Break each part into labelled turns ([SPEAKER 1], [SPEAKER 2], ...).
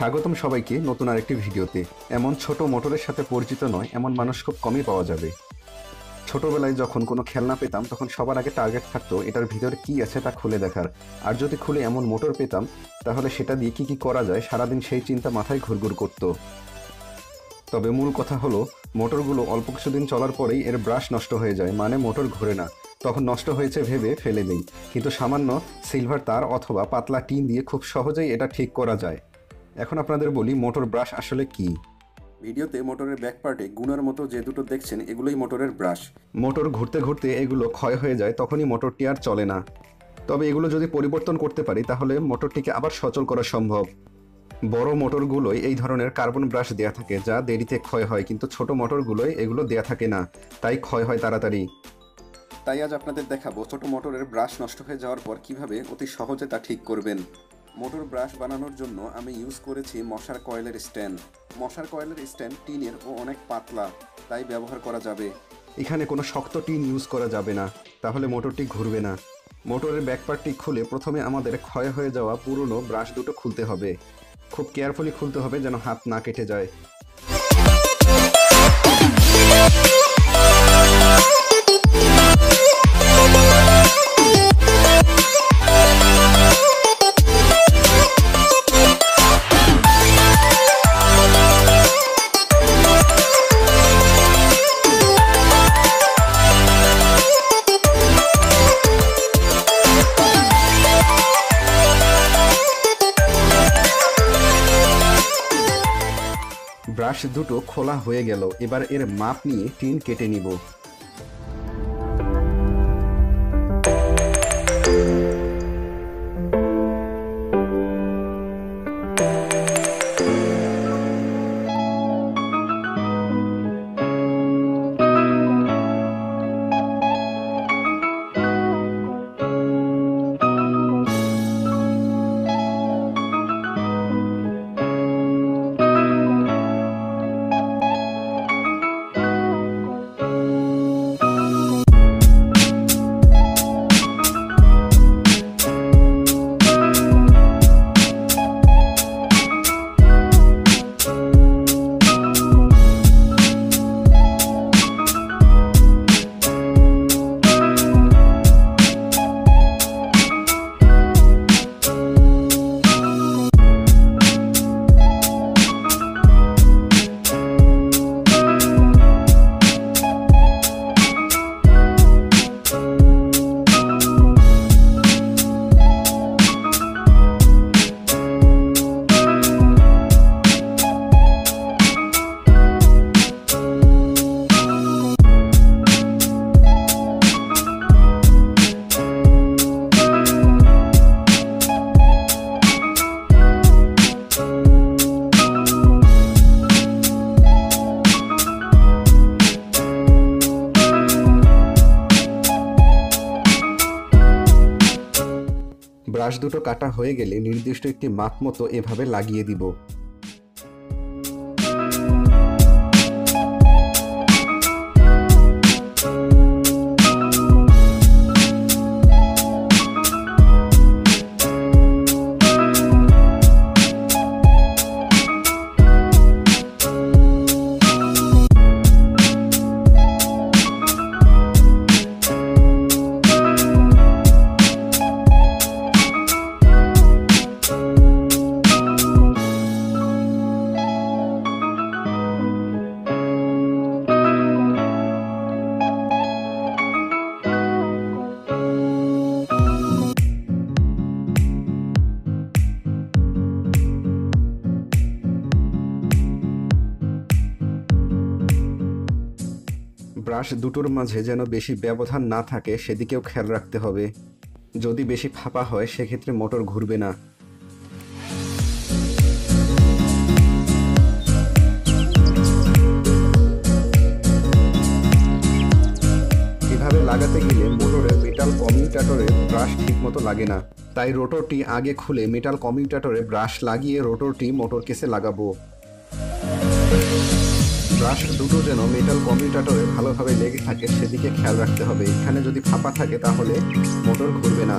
[SPEAKER 1] স্বাগতম সবাইকে নতুন আরেকটি ভিডিওতে। এমন ছোট মোটরের সাথে পরিচিত নয় এমন মানুষ খুব কমই পাওয়া যাবে। ছোটবেলায় যখন কোনো খেলনা পেতাম তখন সবার আগে টার্গেট থাকতো এটার ভিতরে কি আছে তা খুলে দেখার, আর যদি খুলে এমন মোটর পেতাম তাহলে সেটা দিয়ে কি করা যায় সারাদিন সেই চিন্তা মাথায় ঘুরঘুর করত। তবে মূল কথা হলো মোটরগুলো অল্প কিছুদিন চলার পরেই এর ব্রাশ নষ্ট হয়ে যায়, মানে মোটর ঘুরে না। তখন নষ্ট হয়েছে ভেবে ফেলে দেই, কিন্তু সামান্য সিলভার তার অথবা পাতলা টিন দিয়ে খুব সহজেই এটা ঠিক করা যায়। এখন আপনাদের বলি মোটর ব্রাশ আসলে কি। ভিডিওতে মোটরের ব্যাক পার্টে গুনার মতো যে দুটো দেখছেন এগুলোই মোটরের ব্রাশ। মোটর ঘুরতে ঘুরতে এগুলো ক্ষয় হয়ে যায়, তখনই মোটরটি আর চলে না। তবে এগুলো যদি পরিবর্তন করতে পারি তাহলে মোটরটিকে আবার সচল করা সম্ভব। বড় মোটরগুলোই এই ধরনের কার্বন ব্রাশ দেয়া থাকে যা দেরিতে ক্ষয় হয়, কিন্তু ছোট মোটরগুলোয় এগুলো দেয়া থাকে না, তাই ক্ষয় হয় তাড়াতাড়ি। তাই আজ আপনাদের দেখাবো ছোট মোটরের ব্রাশ নষ্ট হয়ে যাওয়ার পর কিভাবে অতি সহজে তা ঠিক করবেন। মোটর ব্রাশ বানানোর জন্য আমি ইউজ করেছি মশার কয়েলের স্ট্যান্ড। মশার কয়েলের স্ট্যান্ড টিনের ও অনেক পাতলা, তাই ব্যবহার করা যাবে। এখানে কোনো শক্ত টিন ইউজ করা যাবে না, তাহলে মোটরটি ঘুরবে না। মোটরের ব্যাকপার্টটি খুলে প্রথমে আমাদের ক্ষয় হয়ে যাওয়া পুরনো ব্রাশ দুটো খুলতে হবে। খুব কেয়ারফুলি খুলতে হবে যেন হাত না কেটে যায়। ব্রাশ দুটো খোলা হয়ে গেল, এবার এর মাপ নিয়ে টিন কেটে নিব। ব্রাশ দুটো কাটা হয়ে গেলে নির্দিষ্ট একটি মাপ মতো এভাবে লাগিয়ে দিব। ব্রাশ দুটোর মাঝে যেন বেশি ব্যবধান না থাকে সেদিকেও খেয়াল রাখতে হবে। যদি বেশি ফাঁপা হয় সেক্ষেত্রে মোটর ঘুরবে না। এভাবে লাগাতে গেলে মোটরের মেটাল কমিউটেটরে ব্রাশ ঠিকমতো লাগে না, তাই রোটরটি আগে খুলে মেটাল কমিউটেটরে ব্রাশ লাগিয়ে রোটরটি মোটর কেসে লাগাবো। ব্রাশ দুটো যেন মেটাল কমিউটেটরে ভালোভাবে লেগে থাকে সেদিকে খেয়াল রাখতে হবে। এখানে যদি ফাঁপা থাকে তাহলে মোটর ঘুরবে না।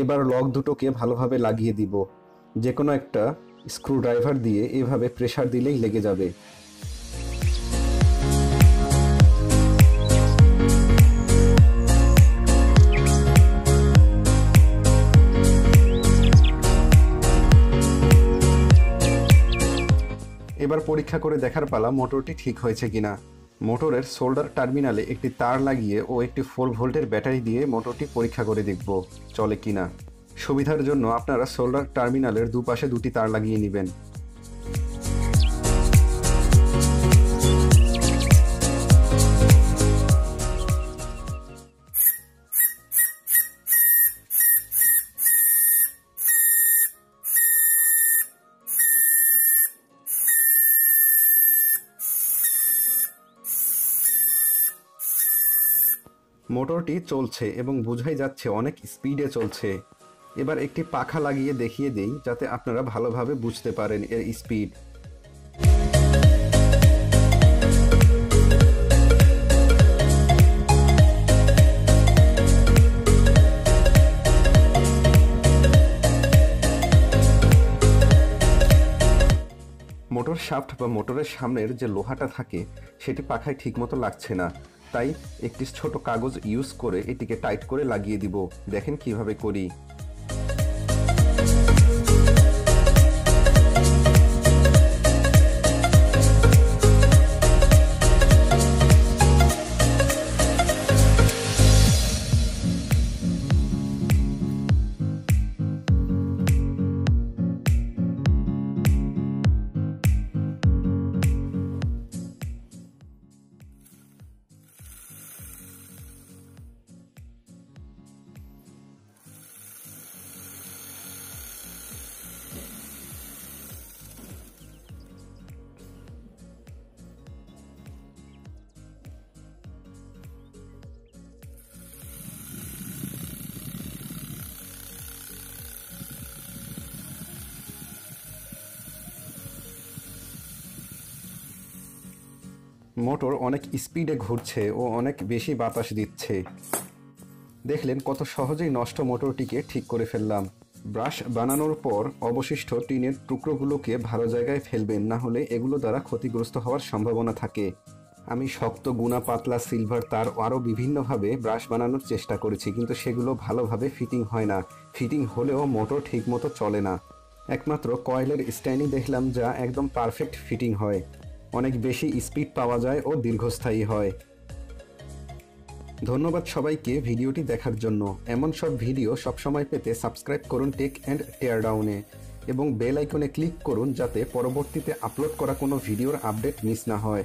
[SPEAKER 1] এবার লক দুটোকে ভালোভাবে লাগিয়ে দিব। যে কোনো একটা স্ক্রুড্রাইভার দিয়ে এভাবে প্রেসার দিলেই লেগে যাবে। এবার পরীক্ষা করে দেখার পালা মোটরটি ঠিক হয়েছে কিনা। মোটরের সোল্ডার টার্মিনালে একটি তার লাগিয়ে ও একটি 4 ভোল্টের ব্যাটারি দিয়ে মোটরটি পরীক্ষা করে দেখব চলে কিনা। সুবিধার জন্য আপনারা সোল্ডার টার্মিনালের দুপাশে দুটি তার লাগিয়ে নেবেন। মোটরটি চলছে এবং বোঝাই যাচ্ছে অনেক স্পিডে চলছে। এবার একটি পাখা লাগিয়ে দেখিয়ে দেই যাতে আপনারা ভালোভাবে বুঝতে পারেন এর স্পিড। মোটর শাফট বা মোটরের সামনের যে লোহাটা থাকে সেটি পাখায় ঠিকমতো লাগছে না, তাই একটি ছোট কাগজ ইউজ করে এটিকে টাইট করে লাগিয়ে দিব। দেখেন কিভাবে করি। মোটর অনেক স্পিডে ঘুরছে ও অনেক বেশি বাতাস দিচ্ছে। দেখলেন কত সহজেই নষ্ট মোটরটিকে ঠিক করে ফেললাম। ব্রাশ বানানোর পর অবশিষ্ট টিনের টুকরোগুলোকে ভালো জায়গায় ফেলবেন, না হলে এগুলো দ্বারা ক্ষতিগ্রস্ত হওয়ার সম্ভাবনা থাকে। আমি শক্ত গুনা পাতলা সিলভার তার আরও বিভিন্নভাবে ব্রাশ বানানোর চেষ্টা করেছি, কিন্তু সেগুলো ভালোভাবে ফিটিং হয় না। ফিটিং হলেও মোটর ঠিকমতো চলে না। একমাত্র কয়েলের স্ট্যান্ডই দেখলাম যা একদম পারফেক্ট ফিটিং হয়, অনেক বেশি স্পিড পাওয়া যায় ও দীর্ঘস্থায়ী হয়। ধন্যবাদ সবাইকে ভিডিওটি দেখার জন্য। এমন সব ভিডিও সবসময় পেতে সাবস্ক্রাইব করুন টেক অ্যান্ড টিয়ারডাউনে এবং বেল আইকনে ক্লিক করুন যাতে পরবর্তীতে আপলোড করা কোনো ভিডিওর আপডেট মিস না হয়।